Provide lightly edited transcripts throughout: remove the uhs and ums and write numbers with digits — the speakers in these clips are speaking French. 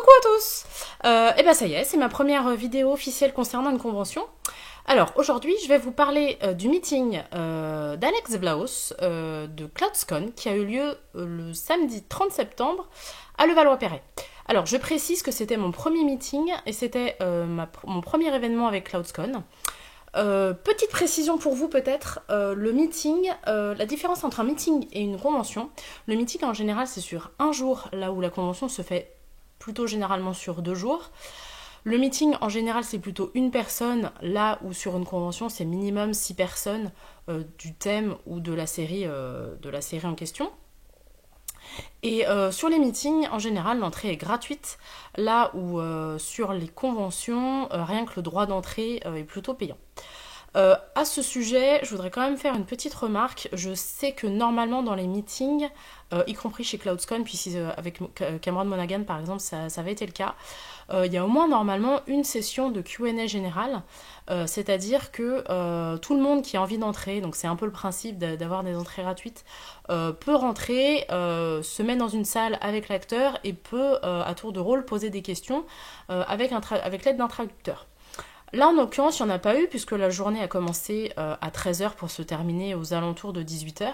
à tous. Et ben ça y est, c'est ma première vidéo officielle concernant une convention. Alors aujourd'hui, je vais vous parler du meeting d'Alex Vlahos de CloudsCon qui a eu lieu le samedi 30 septembre à Levallois-Perret. Alors je précise que c'était mon premier meeting et c'était mon premier événement avec CloudsCon. Petite précision pour vous peut-être, le meeting, la différence entre un meeting et une convention, le meeting en général c'est sur un jour, là où la convention se fait plutôt généralement sur 2 jours. Le meeting en général c'est plutôt une personne, là où sur une convention c'est minimum 6 personnes du thème ou de la série en question. Et sur les meetings, en général, l'entrée est gratuite, là où sur les conventions, rien que le droit d'entrée est plutôt payant. À ce sujet, je voudrais quand même faire une petite remarque. Je sais que normalement dans les meetings, y compris chez CloudsCon, puis avec Cameron Monaghan par exemple, ça avait été le cas, il y a au moins normalement une session de Q&A générale, c'est-à-dire que tout le monde qui a envie d'entrer, donc c'est un peu le principe d'avoir des entrées gratuites, peut rentrer, se met dans une salle avec l'acteur et peut à tour de rôle poser des questions avec l'aide d'un traducteur. Là, en l'occurrence, il n'y en a pas eu, puisque la journée a commencé à 13h pour se terminer aux alentours de 18h.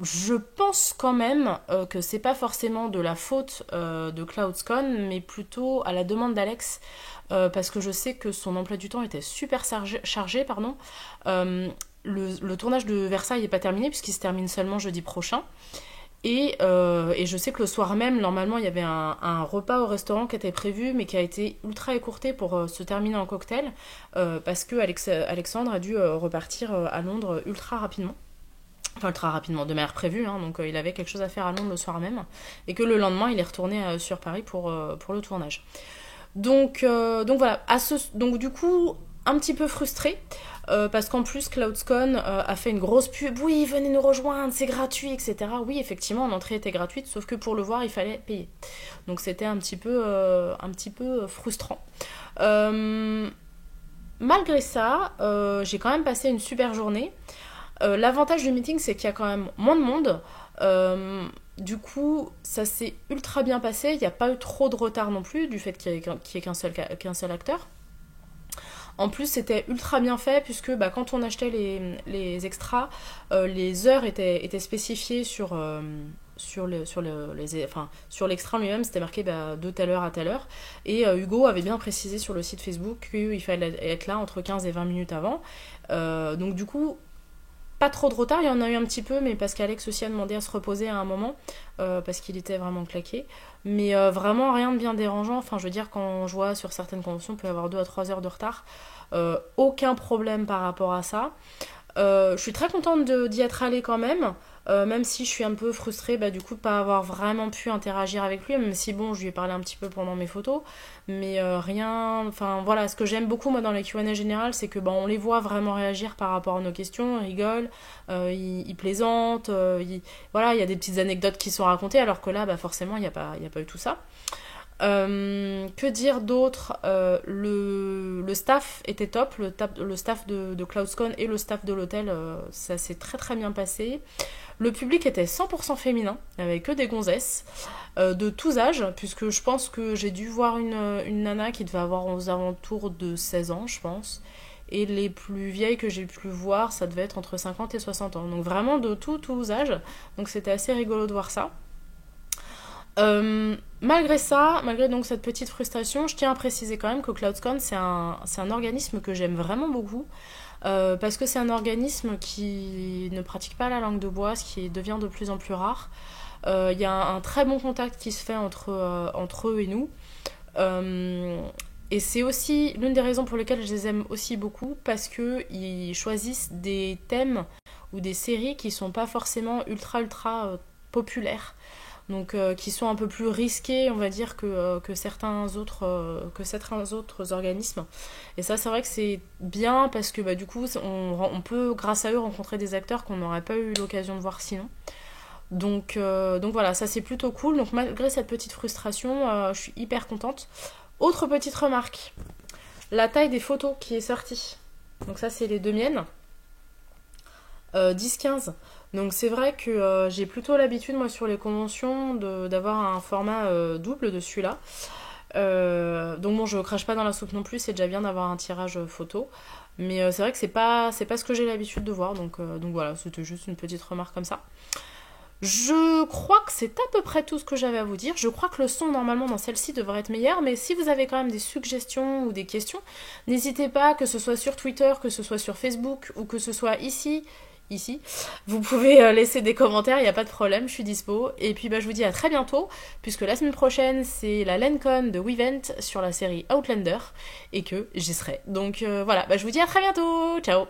Je pense quand même que c'est pas forcément de la faute de CloudsCon, mais plutôt à la demande d'Alex, parce que je sais que son emploi du temps était super chargé. Le tournage de Versailles n'est pas terminé, puisqu'il se termine seulement jeudi prochain. Et je sais que le soir même, normalement, il y avait un repas au restaurant qui était prévu, mais qui a été ultra écourté pour se terminer en cocktail, parce que Alexandre a dû repartir à Londres ultra rapidement. Enfin, ultra rapidement, de manière prévue, hein, donc il avait quelque chose à faire à Londres le soir même, et que le lendemain, il est retourné sur Paris pour le tournage. Donc voilà, donc du coup, un petit peu frustrée, parce qu'en plus CloudsCon a fait une grosse pub, oui venez nous rejoindre, c'est gratuit, etc. Oui effectivement l'entrée était gratuite, sauf que pour le voir il fallait payer. Donc c'était un petit peu frustrant. Malgré ça, j'ai quand même passé une super journée. L'avantage du meeting c'est qu'il y a quand même moins de monde. Du coup, ça s'est ultra bien passé. Il n'y a pas eu trop de retard non plus, du fait qu'il n'y ait qu'un seul acteur. En plus, c'était ultra bien fait, puisque quand on achetait les extras, les heures étaient spécifiées sur l'extra lui-même, c'était marqué de telle heure à telle heure. Et Hugo avait bien précisé sur le site Facebook qu'il fallait être là entre 15 et 20 minutes avant. Donc du coup, pas trop de retard, il y en a eu un petit peu, mais parce qu'Alex aussi a demandé à se reposer à un moment, parce qu'il était vraiment claqué. Mais vraiment rien de bien dérangeant. Enfin, je veux dire, quand je vois sur certaines conventions, on peut avoir 2 à 3 heures de retard. Aucun problème par rapport à ça. Je suis très contente d'y être allée quand même si je suis un peu frustrée du coup de pas avoir vraiment pu interagir avec lui, même si bon je lui ai parlé un petit peu pendant mes photos, mais rien, enfin voilà, ce que j'aime beaucoup moi dans les Q&A générales, c'est que on les voit vraiment réagir par rapport à nos questions, ils rigolent, ils plaisantent, voilà, il y a des petites anecdotes qui sont racontées, alors que là forcément il n'y a pas eu tout ça. Que dire d'autre, le staff était top, le staff de CloudsCon et le staff de l'hôtel, ça s'est très très bien passé. Le public était 100% féminin, il n'y avait que des gonzesses de tous âges, puisque je pense que j'ai dû voir une nana qui devait avoir aux alentours de 16 ans, je pense. Et les plus vieilles que j'ai pu voir, ça devait être entre 50 et 60 ans. Donc vraiment de tous âges, donc c'était assez rigolo de voir ça. Malgré ça, malgré donc cette petite frustration, je tiens à préciser quand même que CloudsCon c'est un organisme que j'aime vraiment beaucoup, parce que c'est un organisme qui ne pratique pas la langue de bois, ce qui devient de plus en plus rare. Il y a un très bon contact qui se fait entre eux et nous. Et c'est aussi l'une des raisons pour lesquelles je les aime aussi beaucoup, parce qu'ils choisissent des thèmes ou des séries qui sont pas forcément ultra populaires. Donc qui sont un peu plus risqués, on va dire, que certains autres organismes. Et ça, c'est vrai que c'est bien, parce que du coup, on peut, grâce à eux, rencontrer des acteurs qu'on n'aurait pas eu l'occasion de voir sinon. Donc voilà, ça c'est plutôt cool. Donc malgré cette petite frustration, je suis hyper contente. Autre petite remarque, la taille des photos qui est sortie. Donc ça, c'est les 2 miennes. 10-15. Donc c'est vrai que j'ai plutôt l'habitude, moi, sur les conventions, d'avoir un format double de celui-là. Donc bon, je crache pas dans la soupe non plus, c'est déjà bien d'avoir un tirage photo. Mais c'est vrai que c'est pas ce que j'ai l'habitude de voir, donc voilà, c'était juste une petite remarque comme ça. Je crois que c'est à peu près tout ce que j'avais à vous dire. Je crois que le son normalement dans celle-ci devrait être meilleur, mais si vous avez quand même des suggestions ou des questions, n'hésitez pas, que ce soit sur Twitter, que ce soit sur Facebook ou que ce soit ici, vous pouvez laisser des commentaires, il n'y a pas de problème, je suis dispo. Et puis bah, je vous dis à très bientôt, puisque la semaine prochaine c'est la LenCon de Wevent sur la série Outlander, et que j'y serai. Donc voilà, bah, je vous dis à très bientôt, ciao.